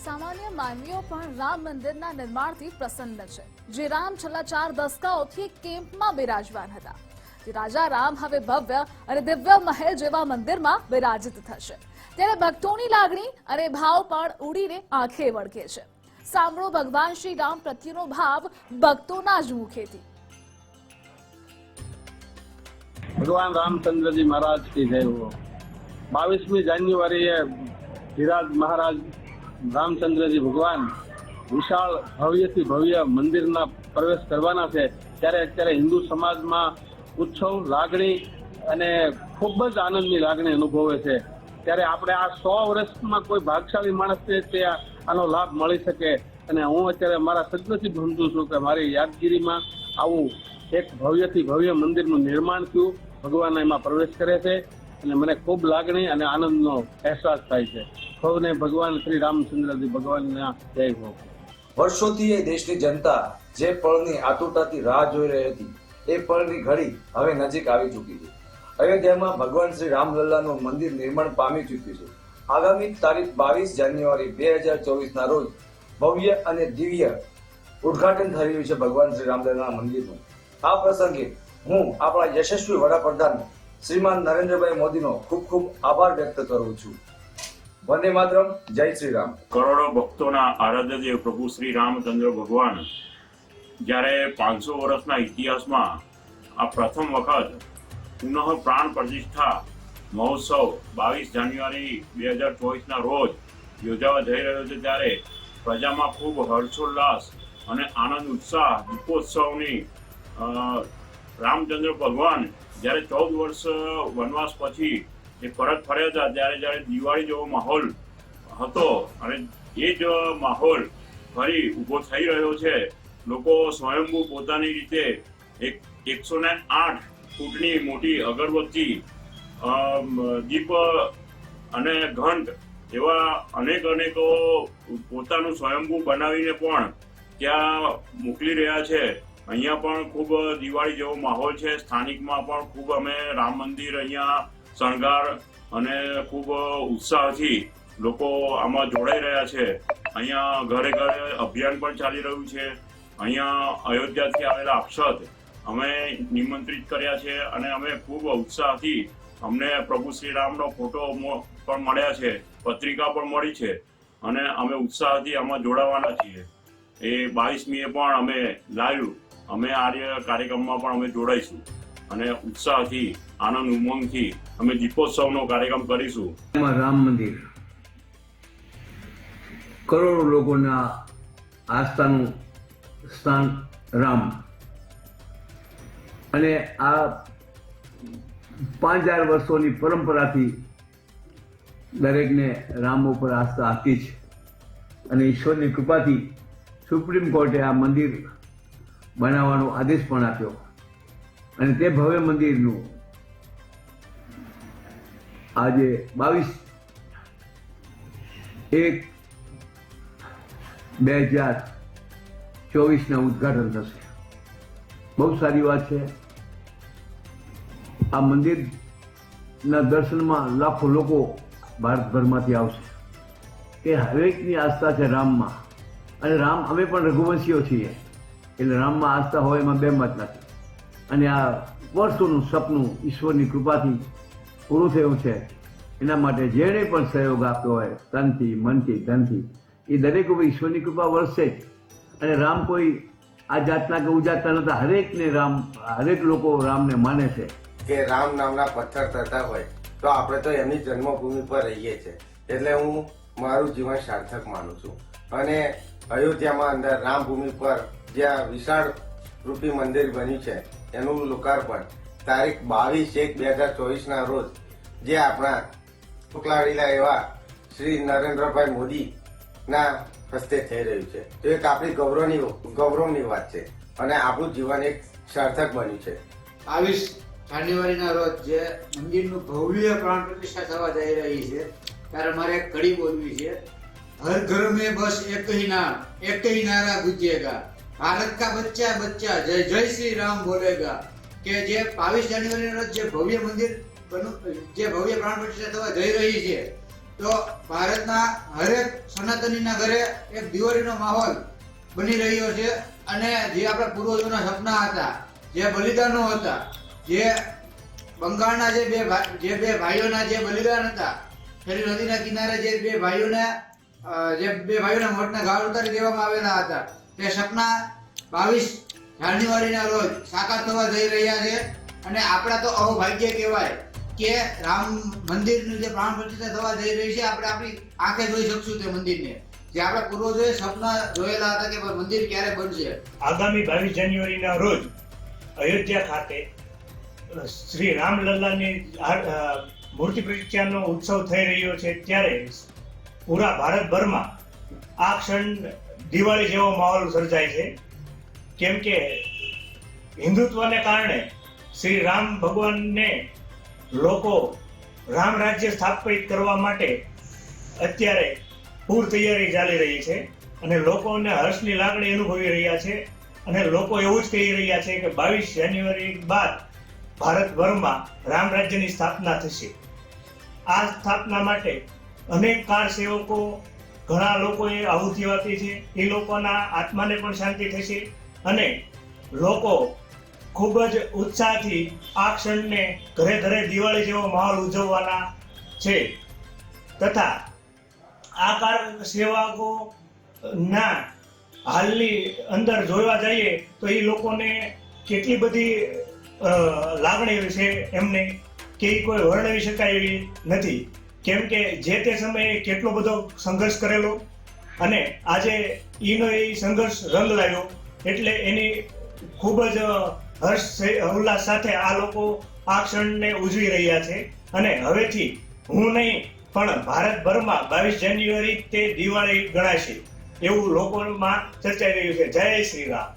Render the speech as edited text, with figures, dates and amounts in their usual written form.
સામાન્ય માનવીઓ પણ રામ મંદિરના નિર્માણથી પ્રસન્ન છે। જે રામ છેલ્લા 4 દશકાઓથી એક કેમ્પમાં બિરાજમાન હતા, તે રાજા રામ હવે ભવ્ય અને દિવ્ય મહેલ જેવા મંદિરમાં બિરાજિત થશે। ત્યારે ભક્તોની લાગણી અને ભાવ પણ ઉડીને આંખે વળગે છે। સાંભળો ભગવાન શ્રી રામ પ્રત્યેનો ભાવ ભક્તોના જ મુખેથી। भगवान रामचंद्र जी महाराज की जय हो। 22મી જાન્યુઆરીએ ધીરાજ મહારાજ રામચंद्र जी ભગવાન વિશાળ ભવ્યથી ભવ્ય મંદિરના પ્રવેશ કરવાના છે। ત્યારે અત્યારે હિન્દુ સમાજમાં ઉત્સવ લાગણી અને ખૂબ જ આનંદની લાગણી અનુભવે છે। ત્યારે આપણે આ 100 વર્ષમાં કોઈ ભાગશાળી માણસને તે આનો લાભ મળી શકે। અને હું અત્યારે મારા સદનસીબ સમજુ છું કે મારી યાદગીરીમાં આવું એક ભવ્યથી ભવ્ય મંદિરનું નિર્માણ થયું। ભગવાન એમાં પ્રવેશ કરે છે અને મને ખૂબ લાગણી અને આનંદનો અહેસાસ થાય છે। સૌને ભગવાન શ્રી રામચંદ્રજી ભગવાનના જય હો। વર્ષોથી એ દેશની જનતા જે પળની આતુરતાથી રાહ જોઈ રહી હતી, એ પળની ઘડી હવે નજીક આવી ચૂકી છે। અયોધ્યામાં ભગવાન શ્રી રામલલ્લાનું મંદિર નિર્માણ પામી ચૂક્યું છે। આગામી તારીખ 22 જાન્યુઆરી 2024ના રોજ ભવ્ય અને દિવ્ય ઉદ્ઘાટન થઈ રહ્યું છે ભગવાન શ્રી રામલલ્લાના મંદિરનું। આ પ્રસંગે હું આપણા યશસ્વી વડાપ્રધાન શ્રીમાન નરેન્દ્રભાઈ મોદીનો ખૂબ ખૂબ આભાર વ્યક્ત કરું છું। વંદે માતરમ, જય શ્રી રામ। કરોડો ભક્તોના આરાધ્ય દેવ પ્રભુ શ્રી રામચંદ્ર ભગવાન જ્યારે 500 વર્ષના ઇતિહાસમાં આ પ્રથમ વખત પુનઃ પ્રાણ પ્રતિષ્ઠા મહોત્સવ 22 જાન્યુઆરી 2024ના રોજ યોજાવા જઈ રહ્યો છે, ત્યારે પ્રજામાં ખૂબ હર્ષોલ્લાસ અને આનંદ ઉત્સાહ દીપોત્સવની રામચંદ્ર ભગવાન જ્યારે 14 વર્ષ વનવાસ પછી એ પરત ફર્યા હતા, જ્યારે દિવાળી જેવો માહોલ હતો અને એ જ માહોલ ફરી ઊભો થઈ રહ્યો છે। લોકો સ્વયંભૂ પોતાની રીતે એક 108 ફૂટની મોટી અગરબત્તી, દીપ અને ઘંટ એવા અનેકો પોતાનું સ્વયંભૂ બનાવીને પણ ત્યાં મોકલી રહ્યા છે। અહીંયા પણ ખૂબ દિવાળી જેવો માહોલ છે। સ્થાનિકમાં પણ ખૂબ અમે રામ મંદિર અહીંયા શણગાર અને ખૂબ ઉત્સાહથી લોકો આમાં જોડાઈ રહ્યા છે। અહીંયા ઘરે ઘરે અભિયાન પણ ચાલી રહ્યું છે। અહીંયા અયોધ્યાથી આવેલા અક્ષત અમે નિમંત્રિત કર્યા છે અને અમે ખૂબ ઉત્સાહથી અમને પ્રભુ શ્રી રામનો ફોટો પણ મળ્યા છે, પત્રિકા પણ મળી છે અને અમે ઉત્સાહથી આમાં જોડાવાના છીએ। એ 22મીએ પણ અમે લાવ્યું, અમે આ કાર્યક્રમમાં પણ અમે જોડાઈશું અને ઉત્સાહથી આનંદ ઉમંગથી અમે દીપોત્સવનો કાર્યક્રમ કરીશું। રામ મંદિર કરોડો લોકોના આસ્થાનું સ્થાન રામ, અને આ 5000 વર્ષોની પરંપરાથી દરેકને રામ ઉપર આસ્થા આપી છે અને ઈશ્વરની કૃપાથી સુપ્રીમ કોર્ટે આ મંદિર બનાવવાનો આદેશ પણ આપ્યો અને તે ભવ્ય મંદિરનું આજે 22/1/2024ના ઉદ્ઘાટન થશે। બહુ સારી વાત છે। આ મંદિરના દર્શનમાં લાખો લોકો ભારતભરમાંથી આવશે। એ હરેકની આસ્થા છે રામમાં, અને રામ અમે પણ રઘુવંશીઓ છીએ એટલે રામમાં આસ્થા હોય એમાં બે મત નથી। અને આ વર્ષોનું સપનું ઈશ્વરની કૃપાથી પૂરું થયું છે। એના માટે જેણે પણ સહયોગ આપ્યો હોય તનથી, મનથી, ધનથી, એ દરેક ઉપર ઈશ્વરની કૃપા વરસશે જ। અને રામ કોઈ આ જાતના કે ઉજાતના નતા, હરેક લોકો રામને માને છે કે રામ નામના પથ્થર તરતા હોય તો આપણે તો એમની જન્મભૂમિ પર રહીએ છીએ, એટલે હું મારું જીવન સાર્થક માનું છું। અને અયોધ્યામાં અંદર રામભૂમિ પર જ્યાં વિશાળ રૂપી મંદિર બન્યું છે એનું લોકાર્પણ તારીખ 22/1/2024ના રોજ જે આપણા મોકલાવેલા એવા શ્રી નરેન્દ્રભાઈ મોદીના હસ્તે થઈ રહ્યું છે, તો એક આપણી ગૌરવની વાત છે અને આપણું જીવન એક સાર્થક બન્યું છે। 22 જાન્યુઆરીના રોજ જે મંદિરનું ભવ્ય પ્રાણ પ્રતિષ્ઠા થવા જઈ રહી છે, ત્યારે મારે એક કડી બોલવી છે। હર ઘર મેં બસ એક ही नारा गूंजेगा, भारत का बच्चा बच्चा जय जय श्री राम बोलेगा। કે જે 22 જાન્યુઆરીના રોજ જે ભવ્ય મંદિર જે ભવ્ય પ્રાણ પ્રતિષ્ઠા થવા જઈ રહી છે, તો ભારતના હરેક સનાતનીના ઘરે એક દિવાળીનો માહોલ બની રહ્યો છે. અને જે આપણા પૂર્વજોના સપના હતા, જે બલિદાનો હતા, જે બંગાળના જે બે ભાઈઓના જે બલિદાન હતા, ખેડી નદીના કિનારે જે બે ભાઈઓના મોતના ઘાવ ઉતારી દેવામાં આવેલા હતા, તે સપના 22 જાન્યુઆરીના રોજ સાકાર થવા જઈ રહ્યા છે. અને આપણા તો અહોભાગ્ય કહેવાય કે રામ મંદિરનું જે પ્રાણ પ્રતિષ્ઠા થવા જઈ રહી છે. આપણે આપણી આંખે જોઈ શકશું તે મંદિરને, જે આપણા પૂર્વજોએ સપના જોયેલા હતા કે મંદિર ક્યારે બનશે. આગામી 22 જાન્યુઆરીના રોજ અયોધ્યા ખાતે શ્રી રામલલ્લાની મૂર્તિ પ્રતિષ્ઠાનો ઉત્સવ થઈ રહ્યો છે. ત્યારે પૂરા ભારતભરમાં આ ક્ષણ દિવાળી જેવો માહોલ સર્જાય છે. કેમ કે હિન્દુત્વને કારણે શ્રી રામ ભગવાનને લોકો રામ રાજ્ય સ્થાપિત કરવા માટે અત્યારે પૂર તૈયારી ચાલી રહી છે અને લોકોને હર્ષની લાગણી અનુભવી રહ્યા છે. અને લોકો એવું જ કહી રહ્યા છે કે 22 જાન્યુઆરી બાદ ભારતભરમાં રામ રાજ્યની સ્થાપના થશે. આ સ્થાપના માટે અનેક કાર સેવકો, ઘણા લોકોએ આહુતિ આપી છે. એ લોકોના આત્માને પણ શાંતિ થશે અને લોકો ખૂબ જ ઉત્સાહથી આ ક્ષણને ઘરે ઘરે દિવાળી જેવો માહોલ ઉજવવાના છે. તથા આ કાર સેવકો ના હાલની અંદર જોવા જઈએ તો એ લોકોને કેટલી બધી લાગણી છે એમને કે કોઈ વર્ણવી શકાય એવી નથી. કેમ કે જે તે સમયે કેટલો બધો સંઘર્ષ કરેલો અને આજે એનો એ સંઘર્ષ રંગ લાવ્યો, એટલે એની ખૂબ જ હર્ષ ઉલ્લાસ સાથે આ લોકો આ ક્ષણને ઉજવી રહ્યા છે. અને હવેથી હું નહીં પણ ભારતભરમાં 22 જાન્યુઆરી તે દિવાળી ગણાશે એવું લોકોમાં ચર્ચાઈ રહ્યું છે. જય શ્રી રામ.